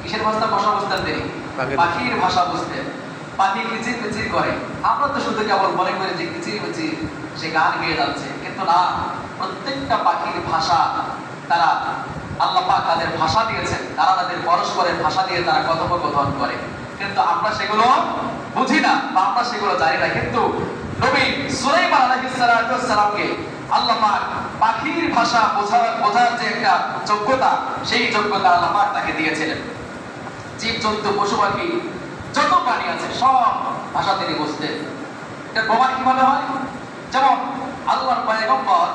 কিসের ভাষা ভাষা বুঝতেন তিনি? পাখির ভাষা বুঝতেন। পাখি কিচির মিচির করে, আমরা তো শুধু কেবল মনে করি যে কিচির মিচির সে গান গেয়ে যাচ্ছে, কিন্তু না, প্রত্যেকটা পাখির ভাষা তারা আল্লাহ পাক তাদের ভাষা দিয়েছেন, তারা তাদের পরস্পরের ভাষা দিয়ে তারা কথোপকথন করে, কিন্তু আমরা সেগুলো বুঝি না বা আমরা সেগুলো জানি না। কিন্তু নবী সুলাইমান আলাইহিস সালামকে আল্লাহ পাক পাখির ভাষা বোঝার যে একটা যোগ্যতা, সেই যোগ্যতা আল্লাহ পাক তাকে দিয়েছিলেন। জীবজন্তু পশু পাখি যত প্রাণী আছে সব ভাষা তিনি বুঝতেন। এটা প্রমাণ কিভাবে হয়? যেমন আল্লাহর পয়গম্বর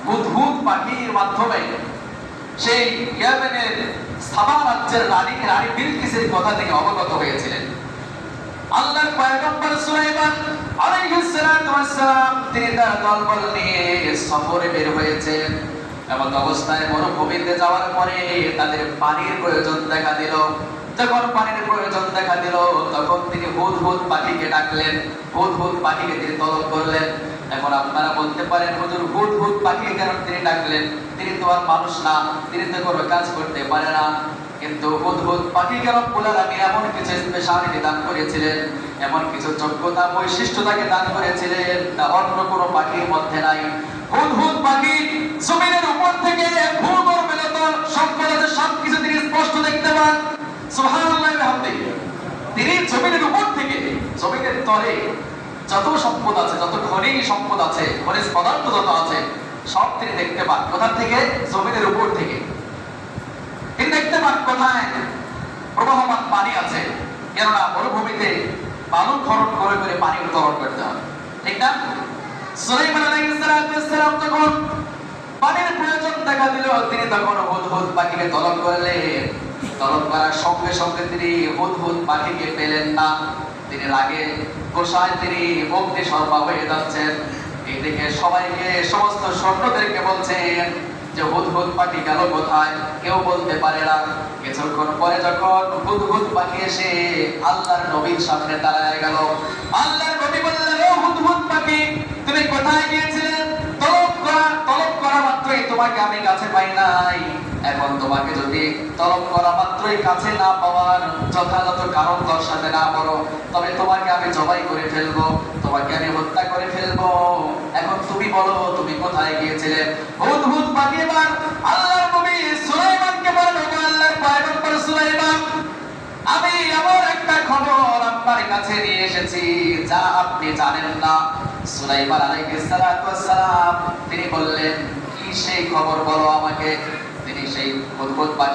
হুদহুদ পাখির মাধ্যমে সেই ইয়েমেনের সাবা রাজ্যের রানী বিলকিসের কথা থেকে অবগত হয়েছিলেন। আল্লাহর পয়গম্বর সুলাইমান আলাইহিস সালাতু ওয়াস সালাম তিনি তার দলবল নিয়ে সফরে বের হয়েছেন। এমন অবস্থায় মরুভূমিতে যাওয়ার পরে তাদের পানির প্রয়োজন দেখা দিল। যখন পানির প্রয়োজন দেখা দিল, তখন তিনি হুদহুদ পাখিকে ডাকলেন, হুদহুদ পাখিকে তিনি তলব করলেন। এখন আপনারা বলতে পারেন, হুজুর হুদহুদ পাখিকে কেন তিনি ডাকলেন? তিনি তো আর মানুষ না, তিনি তো কোনো কাজ করতে পারে না। কিন্তু হুদহুদ পাখিকে রব্বুল আলামিন এমন কিছু স্পেশালিটি দান করেছিলেন, এমন কিছু যোগ্যতা বৈশিষ্ট্য তাকে দান করেছিলেন, তা অন্য কোনো পাখির মধ্যে নাই। হুদহুদ পাখি জমিনের উপর থেকে ভূগর্ভে যত সম্পদ আছে সবকিছু তিনি স্পষ্ট দেখতে পান। সুবহানাল্লাহি ওয়া বিহামদিহি। তিনি জমিনের উপর থেকে, জমিনের তলে যত সম্পদ আছে, যত খনিজ সম্পদ আছে, খনিজ পদার্থ যত আছে, সব তিনি দেখতে পান। কোথা থেকে? জমিনের উপর থেকে। তিনি দেখতে পান কোথায় প্রবাহমান পানি আছে, কেননা মরুভূমিতে বালু খনন করে করে পানি উত্তোলন করতে হবে, ঠিক না? সুলাইমান আলাইহিস সালাম যখন পানির প্রয়োজন দেখা দিল, তিনি তখন হুদহুদ পাখিকে তলব করলেন। তলব করার সঙ্গে সঙ্গে তিনি হুদহুদ পাখিকে পেলেন না। তিনি রাগে গোসায় তিনি অগ্নি শর্মা হয়ে যাচ্ছেন। এইদিকে সবাইকে, সমস্ত সৈন্যদেরকে বলছেন যে হুদহুদ পাখি গেল কোথায়, কেউ বলতে পারে না। কিছুক্ষণ পরে যখন হুদহুদ পাখি এসে আল্লাহর নবীর সামনে দাঁড়ায় গেল, আল্লাহর নবী বললেন, ও হুদহুদ পাখি, তুমি কোথায় গিয়েছিলে? তলব করা মাত্রই তোমাকে আমি কাছে পাই নাই। এখন তোমাকে যদি তলব করা মাত্রই কাছে না পাওয়ার যথাযথ কারণ দর্শাতে না পারো, তবে তোমাকে আমি জবাই করে ফেলবো, তোমাকে আমি হত্যা করে ফেলবো। এখন তুমি বলো, তুমি কোথায় গিয়েছিলে? হুদহুদ পাখি এবার আল্লাহর নবী সুলাইমানকে বলেন, ও আল্লাহর পয়গম্বর সুলাইমান, আমি এমন একটা খবর আপনার কাছে নিয়ে এসেছি যা আপনি জানেন না। সুলাইমান আলাইহিস সালাম তিনি বললেন, কি সেই খবর, বলো আমাকে। তিনি সেই হুদহুদ